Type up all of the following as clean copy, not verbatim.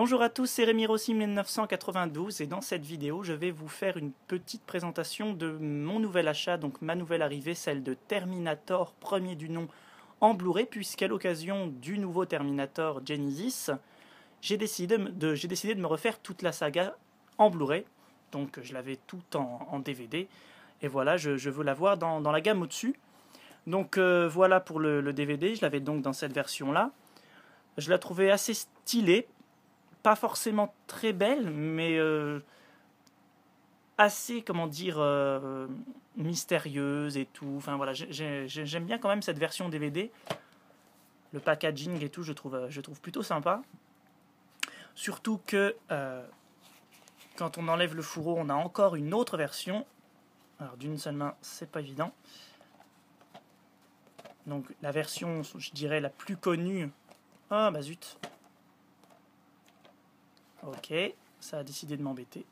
Bonjour à tous, c'est Rémi Rossi 1992 et dans cette vidéo je vais vous faire une petite présentation de mon nouvel achat, donc ma nouvelle arrivée, celle de Terminator premier du nom en Blu-ray, puisqu'à l'occasion du nouveau Terminator Genesis, j'ai décidé de me refaire toute la saga en Blu-ray, donc je l'avais tout en DVD, et voilà, je veux l'avoir dans la gamme au-dessus. Donc voilà pour le DVD, je l'avais donc dans cette version-là. Je la trouvais assez stylée, pas forcément très belle, mais assez, comment dire, mystérieuse et tout. Enfin voilà, j'aime bien quand même cette version DVD. Le packaging et tout, je trouve plutôt sympa. Surtout que quand on enlève le fourreau, on a encore une autre version. Alors d'une seule main, c'est pas évident. Donc la version, je dirais, la plus connue. Ah bah zut. Ok, ça a décidé de m'embêter.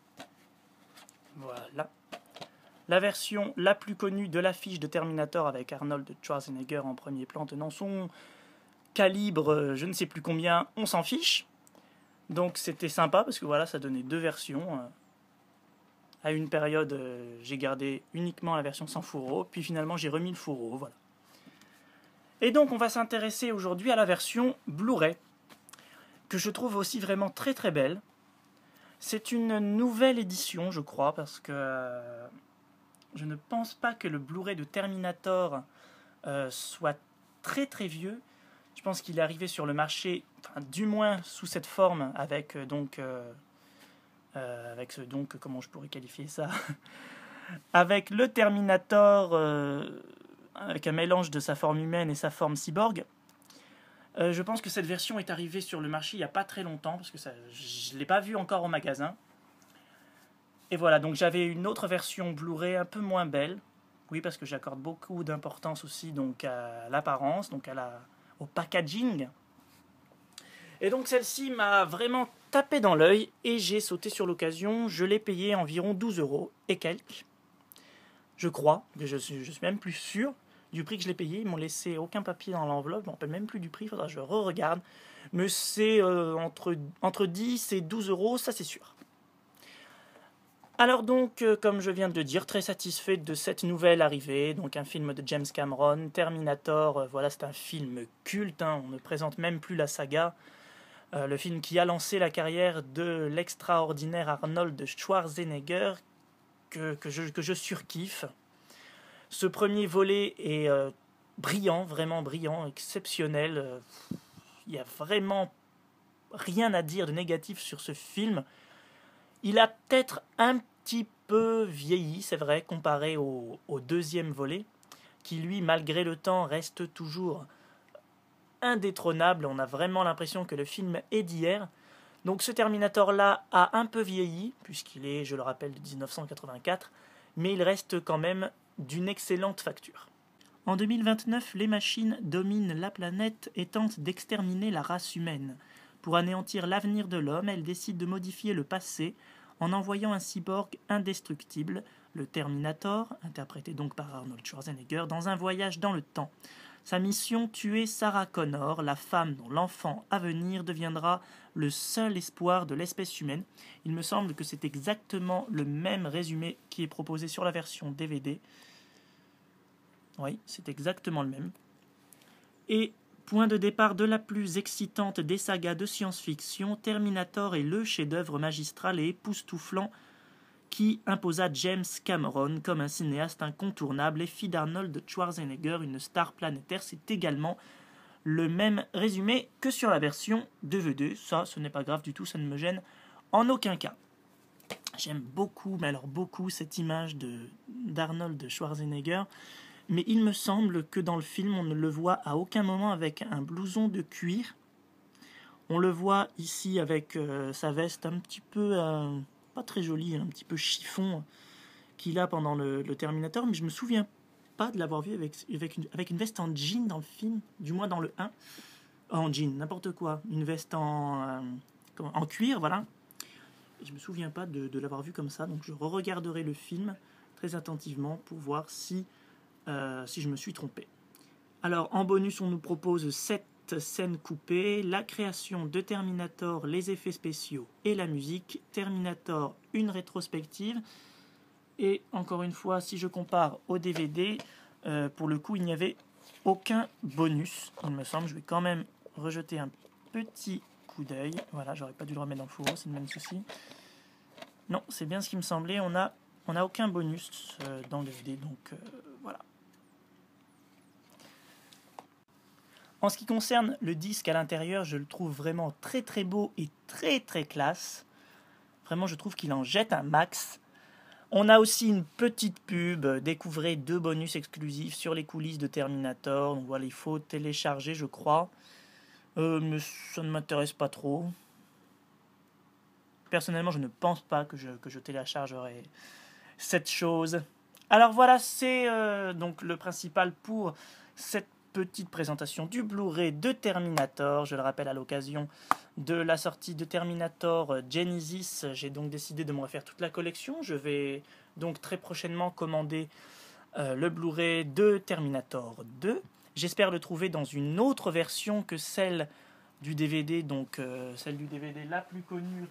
Voilà. La version la plus connue de l'affiche de Terminator avec Arnold Schwarzenegger en premier plan tenant son calibre, je ne sais plus combien, on s'en fiche. Donc c'était sympa parce que voilà, ça donnait deux versions. À une période, j'ai gardé uniquement la version sans fourreau, puis finalement j'ai remis le fourreau, voilà. Et donc on va s'intéresser aujourd'hui à la version Blu-ray, que je trouve aussi vraiment très très belle. C'est une nouvelle édition, je crois, parce que je ne pense pas que le Blu-ray de Terminator soit très très vieux. Je pense qu'il est arrivé sur le marché, enfin, du moins sous cette forme, avec comment je pourrais qualifier ça, avec le Terminator, avec un mélange de sa forme humaine et sa forme cyborg. Je pense que cette version est arrivée sur le marché il n'y a pas très longtemps, parce que je ne l'ai pas vue encore au magasin. Et voilà, donc j'avais une autre version Blu-ray un peu moins belle. Oui, parce que j'accorde beaucoup d'importance aussi donc à l'apparence, donc au packaging. Et donc celle-ci m'a vraiment tapé dans l'œil et j'ai sauté sur l'occasion. Je l'ai payé environ 12 € et quelques. Je crois, je suis même plus sûr du prix que je l'ai payé. Ils m'ont laissé aucun papier dans l'enveloppe, je ne me rappelle même plus du prix, il faudra que je re-regarde. Mais c'est entre 10 et 12 €, ça c'est sûr. Alors donc, comme je viens de le dire, très satisfait de cette nouvelle arrivée, donc un film de James Cameron, Terminator, voilà, c'est un film culte, hein, on ne présente même plus la saga, le film qui a lancé la carrière de l'extraordinaire Arnold Schwarzenegger, que je surkiffe. Ce premier volet est brillant, vraiment brillant, exceptionnel, il n'y a vraiment rien à dire de négatif sur ce film. Il a peut-être un petit peu vieilli, c'est vrai, comparé au deuxième volet, qui lui, malgré le temps, reste toujours indétrônable. On a vraiment l'impression que le film est d'hier. Donc ce Terminator-là a un peu vieilli, puisqu'il est, je le rappelle, de 1984, mais il reste quand même d'une excellente facture. En 2029, les machines dominent la planète et tentent d'exterminer la race humaine. Pour anéantir l'avenir de l'homme, elles décident de modifier le passé en envoyant un cyborg indestructible, le Terminator, interprété donc par Arnold Schwarzenegger, dans un voyage dans le temps. Sa mission, tuer Sarah Connor, la femme dont l'enfant à venir deviendra le seul espoir de l'espèce humaine. Il me semble que c'est exactement le même résumé qui est proposé sur la version DVD. Oui, c'est exactement le même. Et point de départ de la plus excitante des sagas de science-fiction, Terminator est le chef-d'œuvre magistral et époustouflant qui imposa James Cameron comme un cinéaste incontournable et fit d'Arnold Schwarzenegger une star planétaire. C'est également le même résumé que sur la version DVD. Ça, ce n'est pas grave du tout, ça ne me gêne en aucun cas. J'aime beaucoup, mais alors beaucoup, cette image d'Arnold Schwarzenegger. Mais il me semble que dans le film, on ne le voit à aucun moment avec un blouson de cuir. On le voit ici avec sa veste un petit peu, pas très jolie, un petit peu chiffon qu'il a pendant le Terminator. Mais je me souviens pas de l'avoir vu avec une veste en jean dans le film, du moins dans le 1. En jean, n'importe quoi. Une veste en cuir, voilà. Et je me souviens pas de l'avoir vu comme ça. Donc je re-regarderai le film très attentivement pour voir si je me suis trompé. Alors en bonus, on nous propose 7 7 scènes coupées, la création de Terminator, les effets spéciaux et la musique, Terminator, une rétrospective. Et encore une fois, si je compare au DVD, pour le coup, il n'y avait aucun bonus, il me semble. Je vais quand même rejeter un petit coup d'œil. Voilà, j'aurais pas dû le remettre dans le fourreau, c'est le même souci. Non, c'est bien ce qui me semblait. On a aucun bonus dans le DVD, donc voilà. En ce qui concerne le disque à l'intérieur, je le trouve vraiment très très beau et très très classe. Vraiment, je trouve qu'il en jette un max. On a aussi une petite pub, découvrez 2 bonus exclusifs sur les coulisses de Terminator. Donc voilà, il faut télécharger, je crois. Mais ça ne m'intéresse pas trop. Personnellement, je ne pense pas que je téléchargerai cette chose. Alors voilà, c'est donc le principal pour cette petite présentation du Blu-ray de Terminator. Je le rappelle, à l'occasion de la sortie de Terminator Genesis, j'ai donc décidé de me refaire toute la collection. Je vais donc très prochainement commander le Blu-ray de Terminator 2. J'espère le trouver dans une autre version que celle du DVD. Donc celle du DVD la plus connue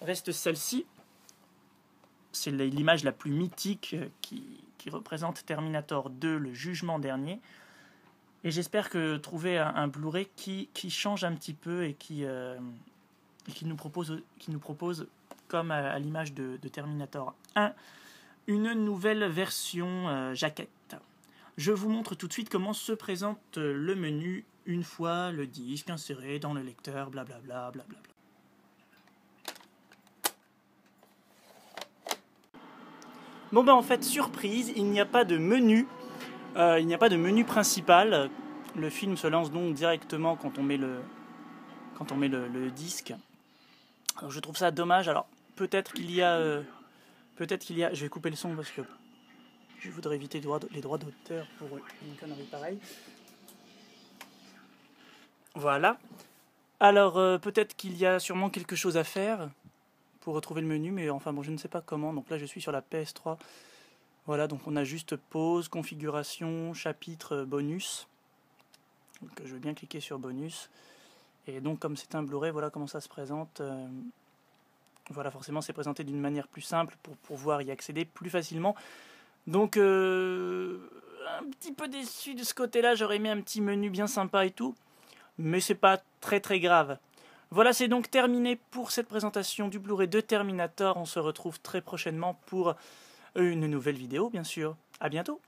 reste celle-ci. C'est l'image la plus mythique qui représente Terminator 2, le jugement dernier. Et j'espère que trouver un Blu-ray qui change un petit peu et qui nous propose, comme à l'image de Terminator 1, une nouvelle version jaquette. Je vous montre tout de suite comment se présente le menu une fois le disque inséré dans le lecteur, blablabla, blablabla. Bon ben en fait, surprise, il n'y a pas de menu. Il n'y a pas de menu principal. Le film se lance donc directement quand on met le disque. Alors, je trouve ça dommage. Alors peut-être qu'il y a, je vais couper le son parce que je voudrais éviter les droits d'auteur pour une connerie pareille. Voilà. Alors peut-être qu'il y a sûrement quelque chose à faire pour retrouver le menu, mais enfin bon, je ne sais pas comment. Donc là, je suis sur la PS3. Voilà, donc on a juste pause, configuration, chapitre, bonus. Donc je vais bien cliquer sur bonus. Et donc comme c'est un Blu-ray, voilà comment ça se présente. Voilà, forcément c'est présenté d'une manière plus simple pour pouvoir y accéder plus facilement. Donc un petit peu déçu de ce côté-là, j'aurais aimé un petit menu bien sympa et tout. Mais c'est pas très très grave. Voilà, c'est donc terminé pour cette présentation du Blu-ray de Terminator. On se retrouve très prochainement pour une nouvelle vidéo, bien sûr. À bientôt.